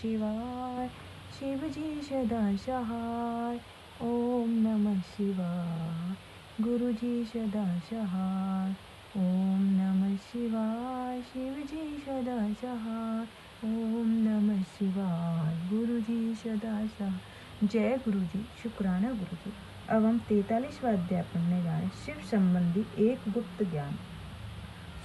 शिवाय। शिव जी सदा सहाय। ओम नमः शिवाय। गुरु जी सदा सहाय। ओम नमः शिवाय। शिव जी सदा सहाय। ओम नमः शिवाय। गुरु जी सदा सहाय। जय गुरु जी। शुक्राना गुरु जी। अब हम 43वां अध्याय पढ़ने जा रहे हैं, शिव संबंधी एक गुप्त ज्ञान।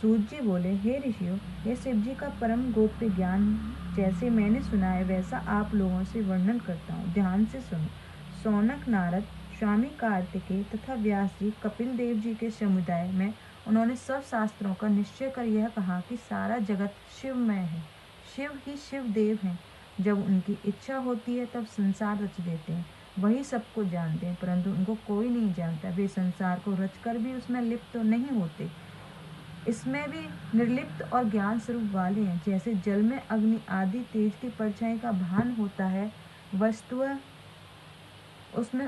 सूत जी बोले, हे ऋषियों, यह शिव जी का परम गोप्य ज्ञान जैसे मैंने सुना है वैसा आप लोगों से वर्णन करता हूँ, ध्यान से सुनो। सौनक, नारद, स्वामी कार्तिकेय तथा व्यास जी कपिल देव जी के समुदाय में उन्होंने सब शास्त्रों का निश्चय कर यह कहा कि सारा जगत शिवमय है, शिव ही शिव देव हैं। जब उनकी इच्छा होती है तब संसार रच देते हैं, वही सबको जानते हैं, परंतु उनको कोई नहीं जानता। वे संसार को रचकर भी उसमें लिप्त तो नहीं होते, इसमें भी निर्लिप्त और ज्ञान स्वरूप वाले हैं। जैसे जल में अग्नि आदि तेज की परछाई का भान होता है, वस्तुतः उसमें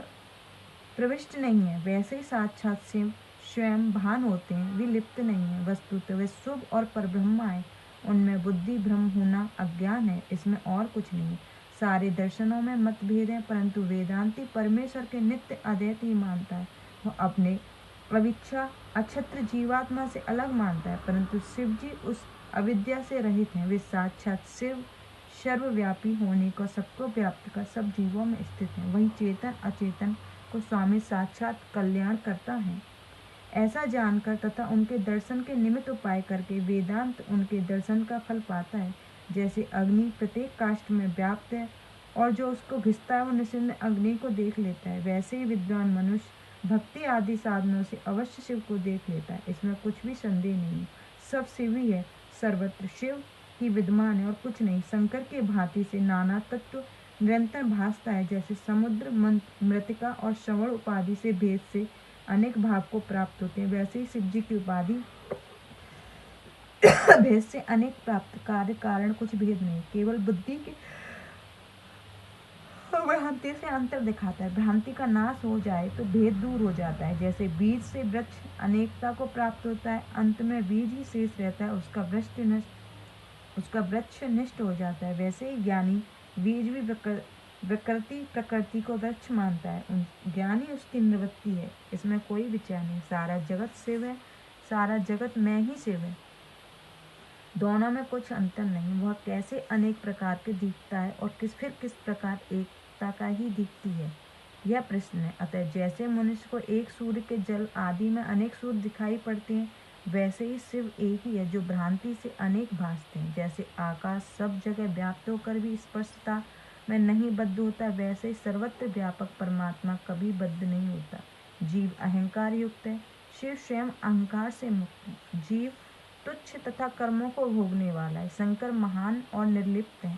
प्रविष्ट नहीं है, वैसे ही साक्षात शिव स्वयं भान होते हैं, वे लिप्त नहीं है। वस्तुतः वे शुभ और परब्रह्म है, उनमें बुद्धि भ्रम होना अज्ञान है, इसमें और कुछ नहीं। सारे दर्शनों में मतभेद है, परंतु वेदांती परमेश्वर के नित्य अद्वैत ही मानता है। वह अपने अविच्छा अक्षत्र जीवात्मा से अलग मानता है, परंतु शिव जी उस अविद्या से रहित हैं। वे साक्षात शिव सर्वव्यापी होने का, सबको व्याप्त कर सब जीवों में स्थित हैं। वही चेतन अचेतन को स्वामी साक्षात कल्याण करता है। ऐसा जानकर तथा उनके दर्शन के निमित्त उपाय करके वेदांत उनके दर्शन का फल पाता है। जैसे अग्नि प्रत्येक काष्ठ में व्याप्त है और जो उसको घिसता है वो निश्चित में अग्नि को देख लेता है, वैसे ही विद्वान मनुष्य भक्ति आदि साधनों से अवश्य शिव को देख लेता है, इसमें कुछ भी संदेह नहीं। सब शिव ही है, सर्वत्र शिव ही विद्यमान है और कुछ नहीं। शंकर के भांति से नाना तत्व निरंतर भासता है। जैसे समुद्र, मृतिका और श्रवण उपाधि से भेद से अनेक भाव को प्राप्त होते हैं, वैसे ही शिव जी की उपाधि भेद से अनेक प्राप्त कार्य कारण कुछ भेद नहीं, केवल बुद्धि के भ्रांति से अंतर दिखाता है। भ्रांति का नाश हो जाए तो भेद दूर हो जाता है। जैसे बीज से वृक्ष अनेकता को प्राप्त होता है, अंत में बीज ही शेष रहता है, उसका वृक्ष नष्ट हो जाता है, वैसे ही ज्ञानी बीज भी प्रकृति को वृक्ष मानता है, ज्ञानी उसकी निवृत्ति है, इसमें कोई विचार नहीं। सारा जगत शिव है, सारा जगत में ही शिव है, दोनों में कुछ अंतर नहीं। वह कैसे अनेक प्रकार के दिखता है और किस प्रकार एकता का ही दिखती है, यह प्रश्न है। अतः जैसे मनुष्य को एक सूर्य के जल आदि में अनेक सूर्य दिखाई पड़ते हैं, वैसे ही शिव एक ही है जो भ्रांति से अनेक भासते हैं। जैसे आकाश सब जगह व्याप्त होकर भी स्पष्टता में नहीं बद्ध होता, वैसे ही सर्वत्र व्यापक परमात्मा कभी बद्ध नहीं होता। जीव अहंकार युक्त है, शिव स्वयं अहंकार से मुक्त है। जीव तुच्छ तथा कर्मों को भोगने वाला है, शंकर महान और निर्लिप्त है।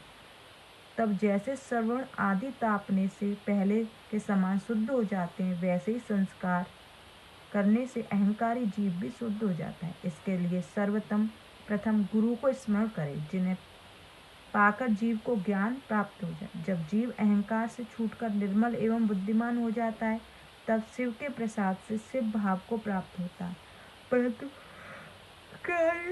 तब जैसे श्रवण आदि तापने से पहले के समान शुद्ध हो जाते हैं, वैसे ही संस्कार करने से अहंकारी जीव भी शुद्ध हो जाता है। इसके लिए प्रथम गुरु को स्मरण करे, जिन्हें पाकर जीव को ज्ञान प्राप्त हो जाए। जब जीव अहंकार से छूटकर निर्मल एवं बुद्धिमान हो जाता है, तब शिव के प्रसाद से शिव भाव को प्राप्त होता है, परंतु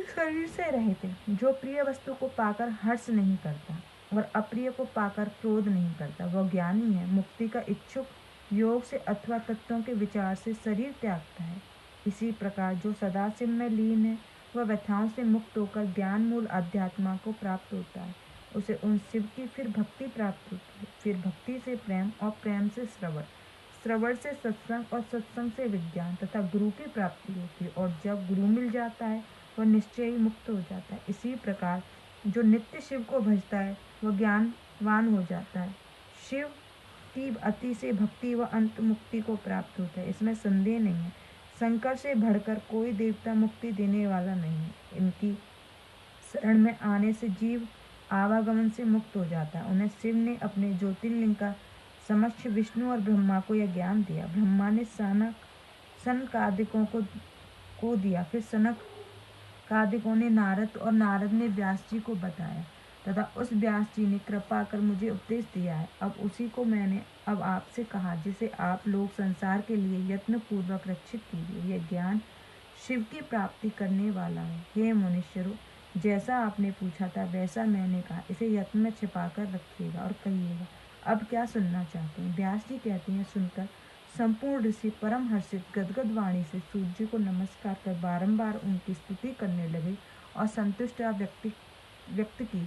शरीर से रहित है। जो प्रिय वस्तु को पाकर हर्ष नहीं करता और अप्रिय को पाकर क्रोध नहीं करता, वह ज्ञानी है। मुक्ति का इच्छुक योग से अथवा तत्वों के विचार से शरीर त्यागता है। इसी प्रकार जो सदा शिव में लीन है, वह व्यथाओं से मुक्त होकर ज्ञान मूल अध्यात्मा को प्राप्त होता है। उसे उन शिव की फिर भक्ति प्राप्त होती है, फिर भक्ति से प्रेम और प्रेम से श्रवण, श्रवण से सत्संग और सत्संग से विज्ञान तथा गुरु की प्राप्ति होती है। और जब गुरु मिल जाता है, वह निश्चय ही मुक्त हो जाता है। इसी प्रकार जो नित्य शिव को भजता है, वह ज्ञानवान हो जाता है। शिव की अति से भक्ति व अंत मुक्ति को प्राप्त होता है, इसमें संदेह नहीं है। शंकर से बढ़कर कोई देवता मुक्ति देने वाला नहीं है। इनकी शरण में आने से जीव आवागमन से मुक्त हो जाता है। उन्हें शिव ने अपने ज्योतिर्लिंग का समक्ष विष्णु और ब्रह्मा को यह ज्ञान दिया। ब्रह्मा ने सनकादिकों को दिया, फिर सनकादिकों ने नारद और नारद ने व्यास जी को बताया तथा उस व्यास जी ने कृपा कर मुझे उपदेश दिया है। अब उसी को मैंने अब आपसे कहा, जिसे आप लोग संसार के लिए यत्न पूर्वक रक्षित कीजिए। यह ज्ञान शिव की प्राप्ति करने वाला है। हे मनुष्यों, जैसा आपने पूछा था वैसा मैंने कहा, इसे यत्न में छिपा कर रखिएगा और कहिएगा अब क्या सुनना चाहते हैं। व्यास जी कहते हैं, सुनकर संपूर्ण ऋषि परम हर्षित गदगद वाणी से सूर्य जी को नमस्कार कर बारंबार उनकी स्तुति करने लगे और संतुष्टता व्यक्त की।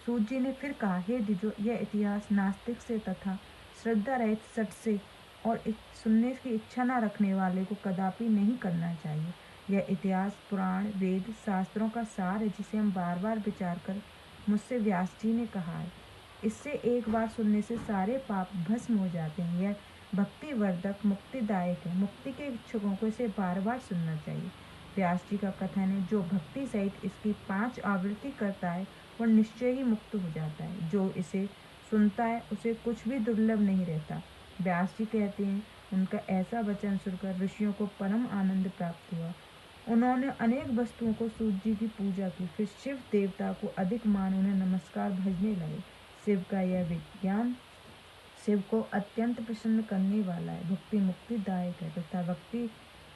सूर्य जी ने फिर कहा, हे द्विजो, यह इतिहास नास्तिक से तथा श्रद्धा रहित सट से और सुनने की इच्छा न रखने वाले को कदापि नहीं करना चाहिए। यह इतिहास पुराण वेद शास्त्रों का सार है, जिसे हम बार बार विचार कर मुझसे व्यास जी ने कहा है। इससे एक बार सुनने से सारे पाप भस्म हो जाते हैं। यह भक्ति वर्धक मुक्तिदायक है। मुक्ति के इच्छुकों को इसे बार बार सुनना चाहिए। व्यास जी का कथन है, जो भक्ति सहित इसकी 5 आवृत्ति करता है वह निश्चय ही मुक्त हो जाता है। जो इसे सुनता है उसे कुछ भी दुर्लभ नहीं रहता। व्यास जी कहते हैं, उनका ऐसा वचन सुनकर ऋषियों को परम आनंद प्राप्त हुआ। उन्होंने अनेक वस्तुओं को सूर्य जी की पूजा की, फिर शिव देवता को अधिक मान उन्हें नमस्कार भजने लगे। शिव का यह विज्ञान शिव को अत्यंत प्रसन्न करने वाला है, भक्ति मुक्तिदायक है तथा भक्ति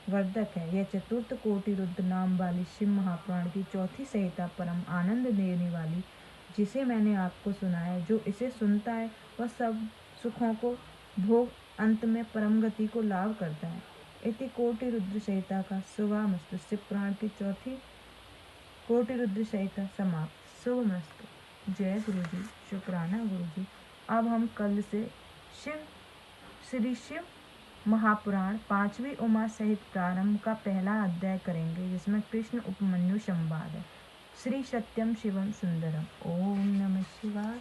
वर्धक है। यह चतुर्थ कोटि रुद्र नाम वाली शिव महापुराण की चौथी संहिता परम आनंद देने वाली, जिसे मैंने आपको सुनाया। जो इसे सुनता है वह सब सुखों को भोग अंत में परम गति को लाभ करता है। इति कोटि रुद्र संहिता का शुभमस्तु। शिव पुराण की चौथी कोटि रुद्र संहिता समाप्त। शुभमस्तु। जय गुरु जी, शुक्राना गुरु जी। अब हम कल से श्री शिव महापुराण 5वीं उमा सहित प्रारंभ का पहला अध्याय करेंगे, जिसमें कृष्ण उपमन्यु संवाद है। श्री सत्यम शिवम सुंदरम। ओम नमः शिवाय।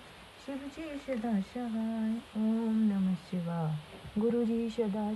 शिव जी सदा सहाय। ओम नमः शिवाय। गुरु जी सदा